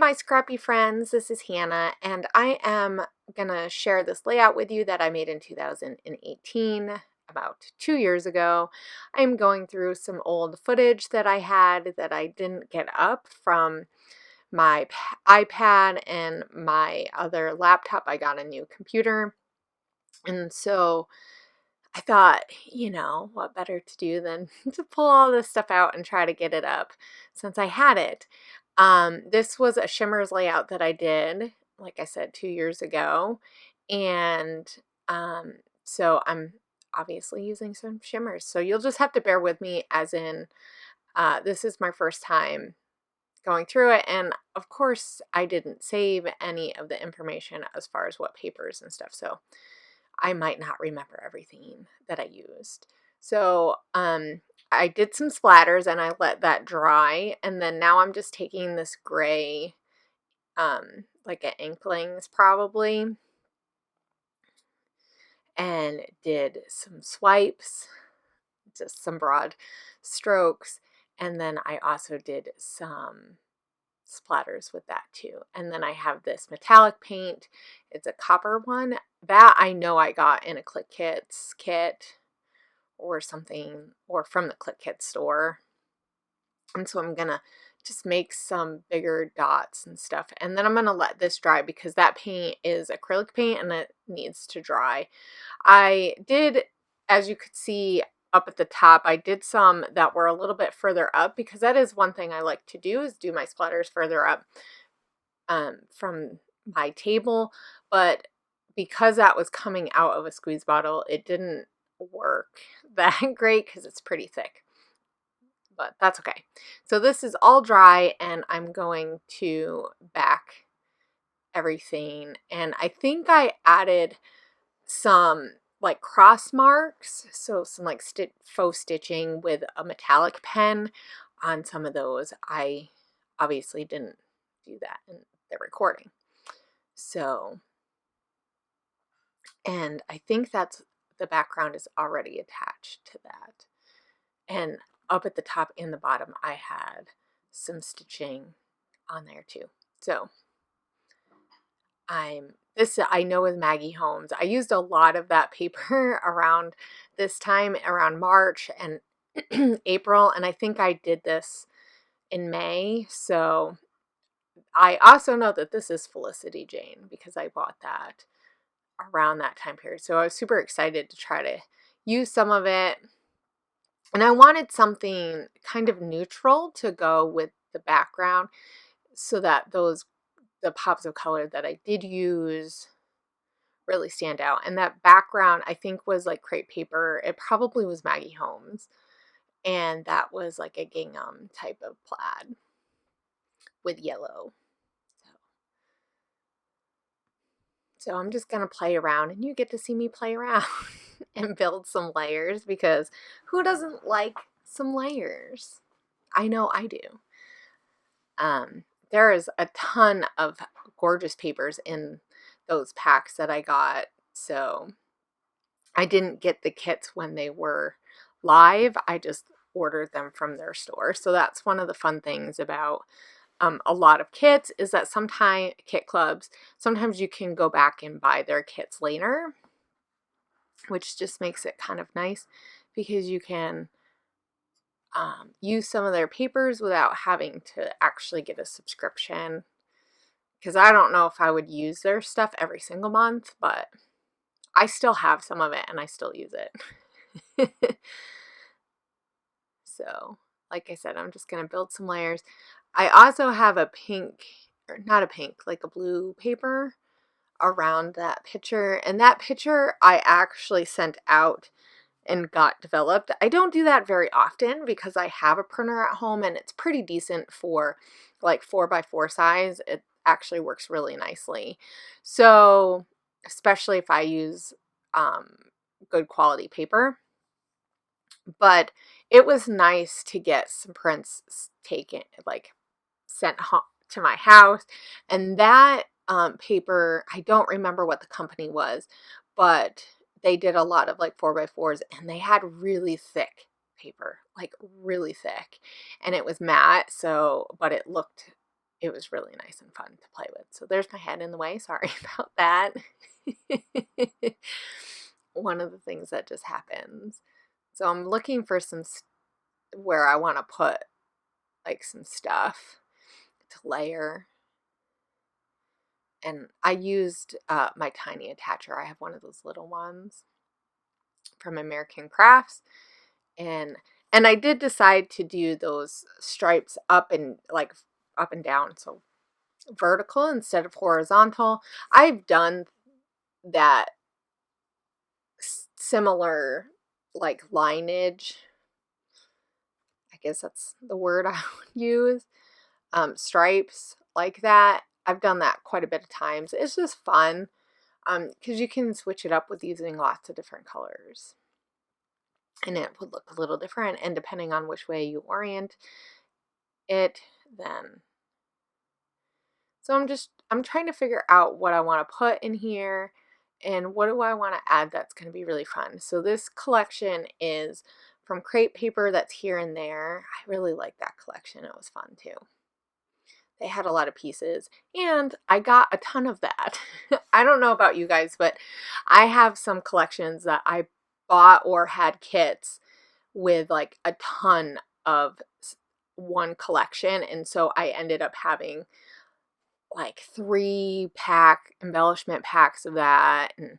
my scrappy friends, this is Hannah, and I am gonna share this layout with you that I made in 2018, about 2 years ago. I'm going through some old footage that I had that I didn't get up from my iPad and my other laptop. I got a new computer, and so I thought, what better to do than to pull all this stuff out and try to get it up since I had it. This was a Shimmerz layout that I did, like I said, 2 years ago. And so I'm obviously using some Shimmerz. So you'll just have to bear with me, as in this is my first time going through it. And of course, I didn't save any of the information as far as what papers and stuff. So I might not remember everything that I used. So I did some splatters and I let that dry. And then now I'm just taking this gray, like an Inklings probably, and did some swipes, just some broad strokes. And then I also did some splatters with that too. And then I have this metallic paint. It's a copper one that I know I got in a Click Kits kit or something, or from the Click Kit store. And so I'm gonna just make some bigger dots and stuff, and then I'm gonna let this dry because that paint is acrylic paint and it needs to dry. I did, as you could see up at the top, I did some that were a little bit further up because that is one thing I like to do, is do my splatters further up from my table. But because that was coming out of a squeeze bottle, it didn't work that great because it's pretty thick. But that's okay. So this is all dry and I'm going to back everything. And I think I added some like cross marks, so some like faux stitching with a metallic pen on some of those. I obviously didn't do that in the recording. So, and I think that's, the background is already attached to that. And up at the top and the bottom, I had some stitching on there too. So this I know with Maggie Holmes. I used a lot of that paper around this time, around March and April, and I think I did this in May. So I also know that this is Felicity Jane because I bought that around that time period. So I was super excited to try to use some of it. And I wanted something kind of neutral to go with the background so that the pops of color that I did use really stand out. And that background, I think, was like crepe paper. It probably was Maggie Holmes. And that was like a gingham type of plaid with yellow. So I'm just going to play around, and you get to see me play around and build some layers, because who doesn't like some layers? I know I do. There is a ton of gorgeous papers in those packs that I got. So I didn't get the kits when they were live. I just ordered them from their store. So that's one of the fun things about a lot of kits, is that sometimes kit clubs, sometimes you can go back and buy their kits later, which just makes it kind of nice because you can use some of their papers without having to actually get a subscription. Because I don't know if I would use their stuff every single month, but I still have some of it and I still use it. So, like I said, I'm just going to build some layers. I also have a pink, or not a pink, like a blue paper around that picture. And that picture I actually sent out and got developed. I don't do that very often because I have a printer at home and it's pretty decent for like 4x4 size. It actually works really nicely. So, especially if I use good quality paper. But it was nice to get some prints taken, like sent home to my house. And that paper, I don't remember what the company was, but they did a lot of like 4x4s, and they had really thick paper, like really thick, and it was matte. So, but it looked it was really nice and fun to play with. So there's my head in the way. Sorry about that. One of the things that just happens. So I'm looking for some where I want to put like some stuff to layer. And I used my tiny attacher. I have one of those little ones from American Crafts, and I did decide to do those stripes up and down, so vertical instead of horizontal. I've done that similar like lineage, I guess that's the word I would use, stripes like that. I've done that quite a bit of times. It's just fun because you can switch it up with using lots of different colors, and it would look a little different, and depending on which way you orient it, then. So I'm trying to figure out what I want to put in here and what do I want to add that's going to be really fun. So this collection is from crepe paper that's here and there. I really like that collection. It was fun too. They had a lot of pieces and I got a ton of that. I don't know about you guys, but I have some collections that I bought or had kits with like a ton of one collection, and so I ended up having like 3-pack embellishment packs of that and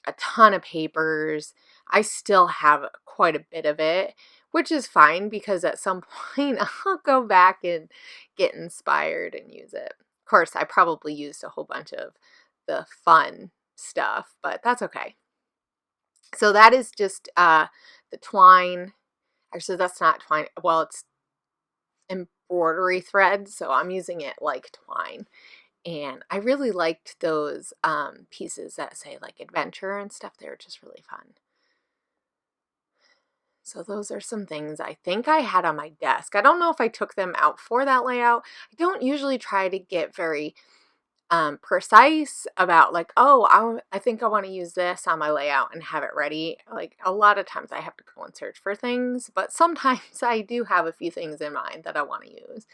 a ton of papers. I still have quite a bit of it, which is fine because at some point I'll go back and get inspired and use it. Of course, I probably used a whole bunch of the fun stuff, but that's okay. So that is just the twine. Actually, that's not twine. Well, it's embroidery thread, so I'm using it like twine. And I really liked those pieces that say like adventure and stuff. They were just really fun. So those are some things I think I had on my desk. I don't know if I took them out for that layout. I don't usually try to get very precise about like, oh, I think I want to use this on my layout and have it ready. Like a lot of times I have to go and search for things, but sometimes I do have a few things in mind that I want to use.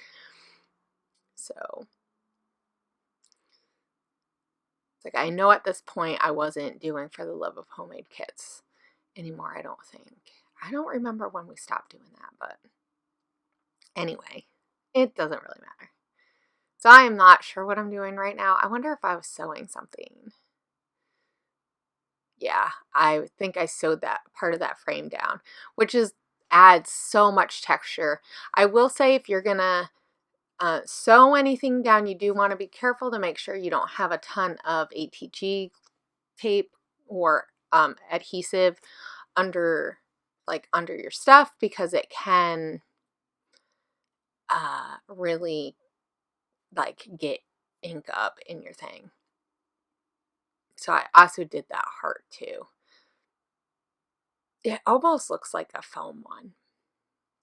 So it's like I know at this point I wasn't doing For the Love of Homemade kits anymore, I don't think. I don't remember when we stopped doing that, but anyway, it doesn't really matter. So I am not sure what I'm doing right now. I wonder if I was sewing something. Yeah, I think I sewed that part of that frame down, which adds so much texture. I will say if you're gonna sew anything down, you do want to be careful to make sure you don't have a ton of ATG tape or adhesive under your stuff, because it can really like get ink up in your thing. So I also did that heart too. It almost looks like a foam one.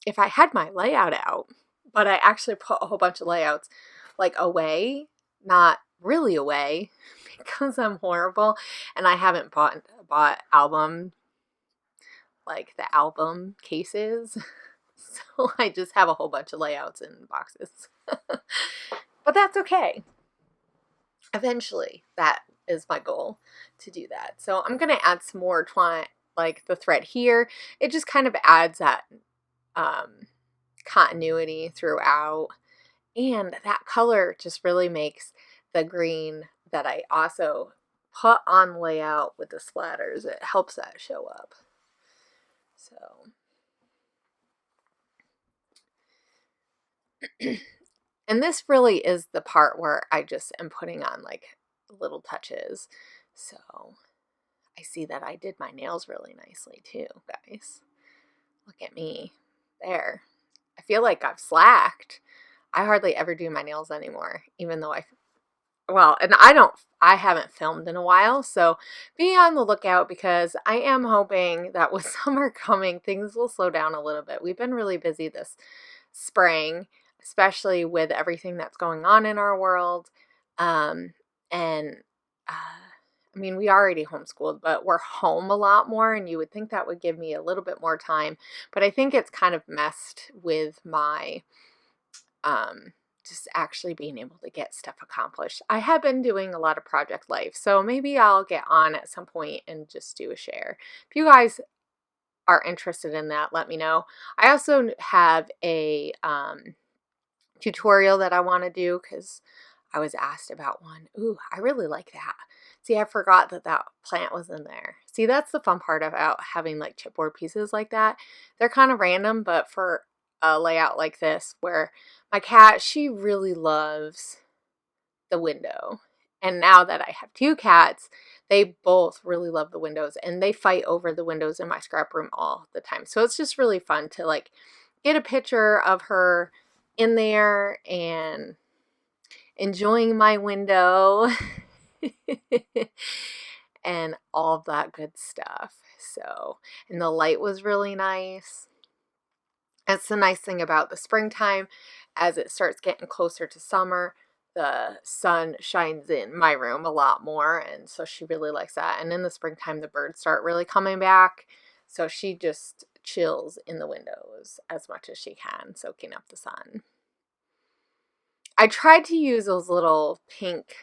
If I had my layout out, but I actually put a whole bunch of layouts like away, not really away because I'm horrible and I haven't bought album, like the album cases. So I just have a whole bunch of layouts in boxes. But that's okay. Eventually, that is my goal, to do that. So I'm going to add some more twine, like the thread here. It just kind of adds that continuity throughout. And that color just really makes the green that I also put on layout with the splatters, it helps that show up. So and this really is the part where I just am putting on like little touches. So I see that I did my nails really nicely too, guys. Look at me there. I feel like I've slacked. I hardly ever do my nails anymore, even though I haven't filmed in a while, so be on the lookout because I am hoping that with summer coming, things will slow down a little bit. We've been really busy this spring, especially with everything that's going on in our world. I mean, we already homeschooled, but we're home a lot more, and you would think that would give me a little bit more time, but I think it's kind of messed with my just actually being able to get stuff accomplished. I have been doing a lot of project life, so maybe I'll get on at some point and just do a share. If you guys are interested in that, let me know. I also have a tutorial that I want to do because I was asked about one. Ooh, I really like that. See, I forgot that that plant was in there. See, that's the fun part about having like chipboard pieces like that. They're kind of random, but for a layout like this where my cat, she really loves the window. And now that I have 2 cats, they both really love the windows, and they fight over the windows in my scrap room all the time. So it's just really fun to like get a picture of her in there and enjoying my window and all of that good stuff. So, and the light was really nice. That's the nice thing about the springtime. As it starts getting closer to summer, the sun shines in my room a lot more, and so she really likes that. And in the springtime, the birds start really coming back, so she just chills in the windows as much as she can, soaking up the sun. I tried to use those little pink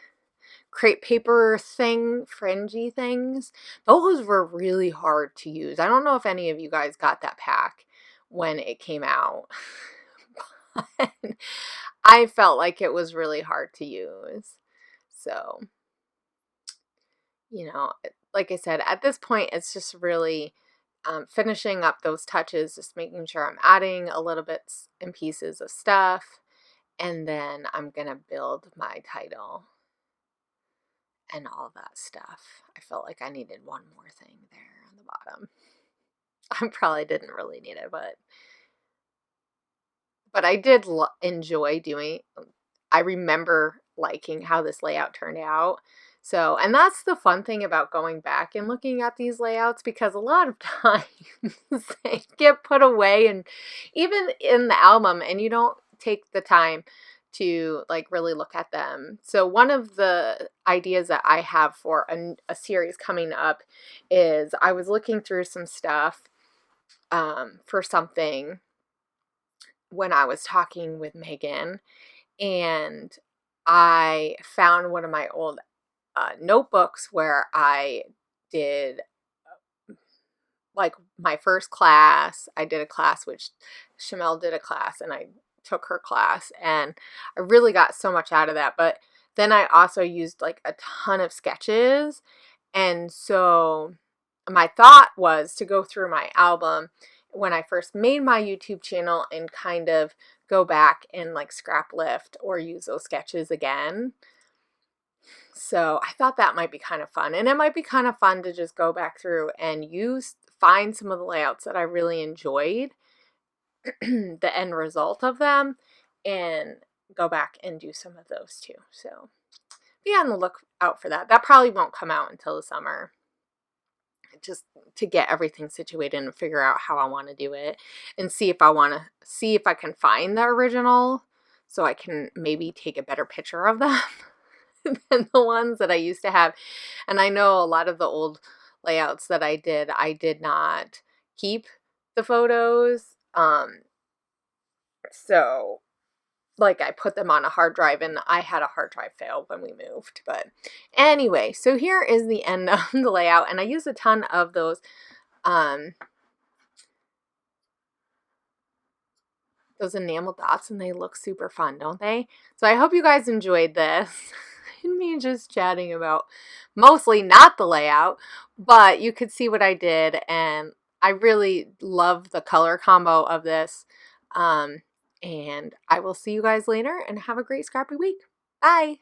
crepe paper fringy things. Those were really hard to use. I don't know if any of you guys got that pack when it came out. I felt like it was really hard to use. So, you know, like I said, at this point, it's just really finishing up those touches, just making sure I'm adding a little bits and pieces of stuff. And then I'm going to build my title and all that stuff. I felt like I needed one more thing there on the bottom. I probably didn't really need it, but I did enjoy doing. I remember liking how this layout turned out. So, and that's the fun thing about going back and looking at these layouts, because a lot of times they get put away and even in the album, and you don't take the time to like really look at them. So one of the ideas that I have for a series coming up is I was looking through some stuff for something when I was talking with Megan, and I found one of my old notebooks where I did like my first class. I did a class, which Shimmerz did a class, and I took her class, and I really got so much out of that. But then I also used like a ton of sketches, and so my thought was to go through my album when I first made my YouTube channel and kind of go back and like scrap lift or use those sketches again. So I thought that might be kind of fun, and it might be kind of fun to just go back through and find some of the layouts that I really enjoyed, the end result of them, and go back and do some of those too. So be on the lookout for that. That probably won't come out until the summer, just to get everything situated and figure out how I want to do it, and see if I can find the original so I can maybe take a better picture of them than the ones that I used to have. And I know a lot of the old layouts that I did not keep the photos. So like I put them on a hard drive, and I had a hard drive fail when we moved. But anyway, so here is the end of the layout, and I used a ton of those enamel dots, and they look super fun, don't they? So I hope you guys enjoyed this. And me just chatting about mostly not the layout, but you could see what I did, and I really love the color combo of this. And I will see you guys later, and have a great scrappy week. Bye!